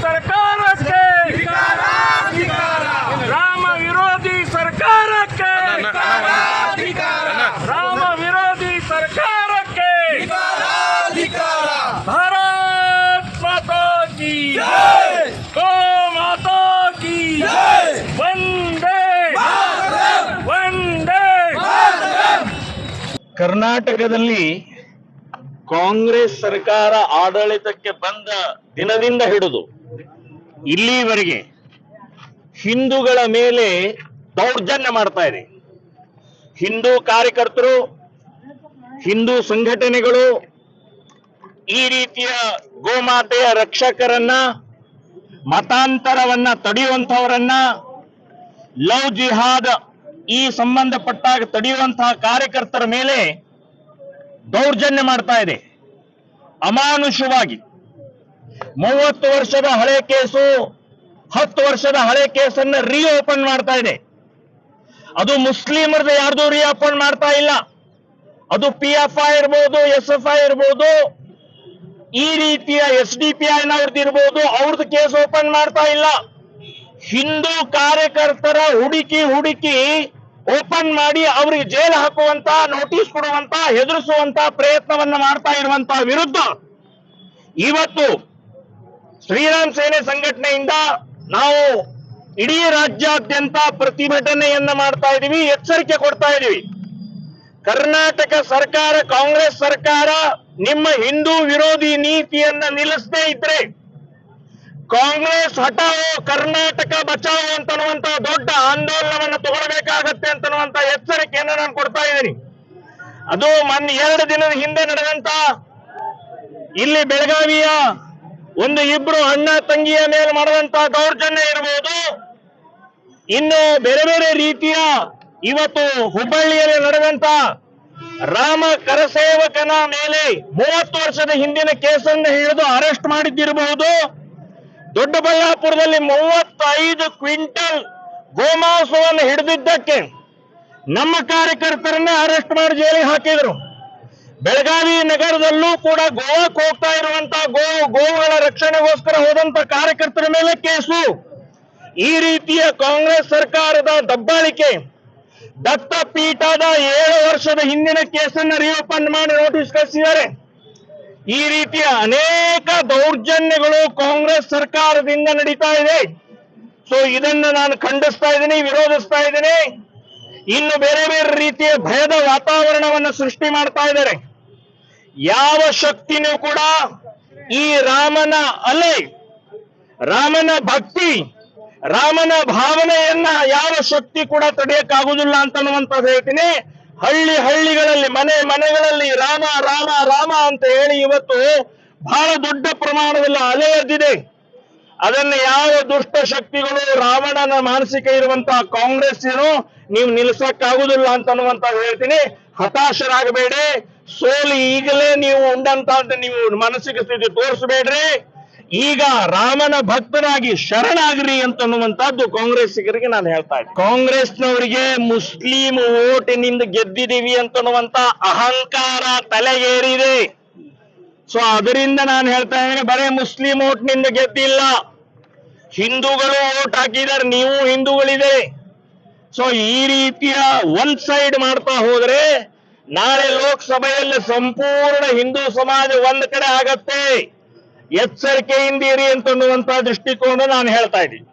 ಸರ್ಕಾರಕ್ಕೆ, ರಾಮ ವಿರೋಧಿ ಸರ್ಕಾರಕ್ಕೆ, ರಾಮ ವಿರೋಧಿ ಸರ್ಕಾರಕ್ಕೆ, ಭಾರತ್ ಮಾತಾ ಕಿ ಗೋ ಮಾತಾ ಕಿ ವಂದೇ ವಂದೇ. ಕರ್ನಾಟಕದಲ್ಲಿ ಕಾಂಗ್ರೆಸ್ ಸರ್ಕಾರ ಆಡಳಿತಕ್ಕೆ ಬಂದ ದಿನದಿಂದ ಹಿಡಿದು ಇಲ್ಲಿವರೆಗೆ ಹಿಂದೂಗಳ ಮೇಲೆ ದೌರ್ಜನ್ಯ ಮಾಡ್ತಾ ಇದೆ. ಹಿಂದೂ ಕಾರ್ಯಕರ್ತರು, ಹಿಂದೂ ಸಂಘಟನೆಗಳು ಈ ರೀತಿಯ ಗೋಮಾತೆಯ ರಕ್ಷಕರನ್ನ, ಮತಾಂತರವನ್ನ ತಡೆಯುವಂತವರನ್ನ, ಲವ್ ಜಿಹಾದ್ ಈ ಸಂಬಂಧಪಟ್ಟಾಗ ತಡೆಯುವಂತಹ ಕಾರ್ಯಕರ್ತರ ಮೇಲೆ ದೌರ್ಜನ್ಯ ಮಾಡ್ತಾ ಇದೆ ಅಮಾನುಷವಾಗಿ. 30 ವರ್ಷದ ಹಳೆ ಕೇಸು, 10 ವರ್ಷದ ಹಳೆ ಕೇಸನ್ನ ರೀಓಪನ್ ಮಾಡ್ತಾ ಇದೆ. ಅದು ಮುಸ್ಲಿಮರದ್ದು ಯಾರ್ದು ರೀಓಪನ್ ಮಾಡ್ತಾ ಇಲ್ಲ. ಅದು PFI ಇರ್ಬೋದು, SFI ಇರ್ಬೋದು, ಈ ರೀತಿಯ SDPI ನವ್ರದ್ದು ಇರ್ಬೋದು, ಅವ್ರದ್ದು ಕೇಸ್ ಓಪನ್ ಮಾಡ್ತಾ ಇಲ್ಲ. ಹಿಂದೂ ಕಾರ್ಯಕರ್ತರ ಹುಡುಕಿ ಓಪನ್ ಮಾಡಿ ಅವರಿಗೆ ಜೈಲು ಹಾಕುವಂತ, ನೋಟಿಸ್ ಕೊಡುವಂತ, ಹೆದರಿಸುವಂತ ಪ್ರಯತ್ನವನ್ನ ಮಾಡ್ತಾ ಇರುವಂತ ವಿರುದ್ಧ ಇವತ್ತು ಶ್ರೀರಾಮ್ ಸೇನೆ ಸಂಘಟನೆಯಿಂದ ನಾವು ಇಡೀ ರಾಜ್ಯಾದ್ಯಂತ ಪ್ರತಿಭಟನೆಯನ್ನ ಮಾಡ್ತಾ ಇದೀವಿ, ಎಚ್ಚರಿಕೆ ಕೊಡ್ತಾ ಇದೀವಿ. ಕರ್ನಾಟಕ ಸರ್ಕಾರ, ಕಾಂಗ್ರೆಸ್ ಸರ್ಕಾರ ನಿಮ್ಮ ಹಿಂದೂ ವಿರೋಧಿ ನೀತಿಯನ್ನ ನಿಲ್ಲಿಸದೇ ಇದ್ರೆ ಕಾಂಗ್ರೆಸ್ ಹಟಾವೋ ಕರ್ನಾಟಕ ಬಚಾವೋ ಅಂತನ್ನುವಂತ ದೊಡ್ಡ ಆಂದೋಲನವನ್ನು ತಗೊಳ್ಬೇಕಾಗತ್ತೆ ಅಂತನ್ನುವಂತ ಎಚ್ಚರಿಕೆಯನ್ನು ನಾನು ಕೊಡ್ತಾ ಇದ್ದೀನಿ. ಅದು ಮೊನ್ನೆ 2 ದಿನದ ಹಿಂದೆ ನಡೆದಂತ ಇಲ್ಲಿ ಬೆಳಗಾವಿಯ ಇಬ್ರು ಅಣ್ಣ ತಂಗಿಯ ಮೇಲೆ ಮಾಡಿದಂತ ದೌರ್ಜನ್ಯ ಇರಬಹುದು, ಇನ್ನು ಬೇರೆ ಬೇರೆ ರೀತಿಯ ಇವತ್ತು ಹುಬ್ಬಳ್ಳಿಯಲ್ಲಿ ನಡೆದಂತ ರಾಮ ಕರಸೇವಕನ ಮೇಲೆ 30 ವರ್ಷದ ಹಿಂದಿನ ಕೇಸನ್ನು ಹಿಡಿದು ಅರೆಸ್ಟ್ ಮಾಡಿದ್ದಿರಬಹುದು. ದೊಡ್ಡಬಳ್ಳಾಪುರದಲ್ಲಿ 35 ಕ್ವಿಂಟಲ್ ಗೋಮಾಂಸವನ್ನು ಹಿಡಿದಿದ್ದಕ್ಕೆ ನಮ್ಮ ಕಾರ್ಯಕರ್ತರನ್ನ ಅರೆಸ್ಟ್ ಮಾಡಿ ಜೈಲಿಗೆ ಹಾಕಿದ್ರು. ಬೆಳಗಾವಿ ನಗರದಲ್ಲೂ ಕೂಡ ಗೋವಾಕ್ಕೆ ಹೋಗ್ತಾ ಇರುವಂತ ಗೋವುಗಳ ರಕ್ಷಣೆಗೋಸ್ಕರ ಹೋದಂತ ಕಾರ್ಯಕರ್ತರ ಮೇಲೆ ಕೇಸು. ಈ ರೀತಿಯ ಕಾಂಗ್ರೆಸ್ ಸರ್ಕಾರದ ದಬ್ಬಾಳಿಕೆ, ದತ್ತಪೀಠದ 7 ವರ್ಷದ ಹಿಂದಿನ ಕೇಸನ್ನ ರಿಓಪನ್ ಮಾಡಿ ನೋಟಿಸ್ ಕಳಿಸಿದ್ದಾರೆ. ಈ ರೀತಿಯ ಅನೇಕ ದೌರ್ಜನ್ಯಗಳು ಕಾಂಗ್ರೆಸ್ ಸರ್ಕಾರದಿಂದ ನಡೀತಾ ಇದೆ. ಸೊ ಇದನ್ನು ನಾನು ಖಂಡಿಸ್ತಾ ಇದ್ದೀನಿ, ವಿರೋಧಿಸ್ತಾ ಇದ್ದೀನಿ. ಇನ್ನು ಬೇರೆ ಬೇರೆ ರೀತಿಯ ಭಯದ ವಾತಾವರಣವನ್ನು ಸೃಷ್ಟಿ ಮಾಡ್ತಾ ಇದ್ದಾರೆ. ಯಾವ ಶಕ್ತಿನೂ ಕೂಡ ಈ ರಾಮನ ಅಲೆ, ರಾಮನ ಭಕ್ತಿ, ರಾಮನ ಭಾವನೆಯನ್ನ ಯಾವ ಶಕ್ತಿ ಕೂಡ ತಡೆಯಕ್ಕಾಗುವುದಿಲ್ಲ ಅಂತನ್ನುವಂಥದ್ದು ಹೇಳ್ತೀನಿ. ಹಳ್ಳಿಗಳಲ್ಲಿ, ಮನೆಗಳಲ್ಲಿ ರಾಮ ರಾಮ ರಾಮ ಅಂತ ಹೇಳಿ ಇವತ್ತು ಬಹಳ ದೊಡ್ಡ ಪ್ರಮಾಣದಲ್ಲಿ ಅಲೆ ಎದ್ದಿದೆ. ಅದನ್ನ ಯಾವ ದುಷ್ಟ ಶಕ್ತಿಗಳು, ರಾವಣನ ಮಾನಸಿಕ ಇರುವಂತಹ ಕಾಂಗ್ರೆಸ್ ನೀವು ನಿಲ್ಲಿಸಕ್ಕಾಗುದಿಲ್ಲ ಅಂತನ್ನುವಂಥದ್ದು ಹೇಳ್ತೀನಿ. ಹತಾಶರಾಗಬೇಡಿ. ಸೋಲು ಈಗಲೇ ನೀವು ಉಂಡಂತ ನೀವು ಮಾನಸಿಕ ಸ್ಥಿತಿ ತೋರಿಸಬೇಡ್ರಿ. ಈಗ ರಾಮನ ಭಕ್ತರಾಗಿ ಶರಣಾಗ್ರಿ ಅಂತನ್ನುವಂತಹದ್ದು ಕಾಂಗ್ರೆಸ್ಸಿಗರಿಗೆ ನಾನು ಹೇಳ್ತಾ ಇದ್ದೀನಿ. ಕಾಂಗ್ರೆಸ್ನವರಿಗೆ ಮುಸ್ಲಿಂ ಓಟಿನಿಂದ ಗೆದ್ದಿದ್ದೀವಿ ಅಂತನ್ನುವಂತ ಅಹಂಕಾರ ತಲೆಗೇರಿದೆ. ಸೊ ಅದರಿಂದ ನಾನು ಹೇಳ್ತಾ ಇದ್ದೀನಿ, ಬರೇ ಮುಸ್ಲಿಂ ಓಟ್ನಿಂದ ಗೆದ್ದಿಲ್ಲ, ಹಿಂದೂಗಳು ಓಟ್ ಹಾಕಿದ್ದಾರೆ, ನೀವು ಹಿಂದೂಗಳಿದೆ. ಸೊ ಈ ರೀತಿಯ ಒನ್ ಸೈಡ್ ಮಾಡ್ತಾ ಹೋದ್ರೆ ನಾಳೆ ಲೋಕಸಭೆಯಲ್ಲಿ ಸಂಪೂರ್ಣ ಹಿಂದೂ ಸಮಾಜ ಒಂದ್ ಕಡೆ ಆಗತ್ತೆ. ಎಚ್ಚರಿಕೆಯಿಂದಿರಿ ಅಂತನ್ನುವಂತ ದೃಷ್ಟಿಕೋನ ನಾನು ಹೇಳ್ತಾ ಇದ್ದೀನಿ.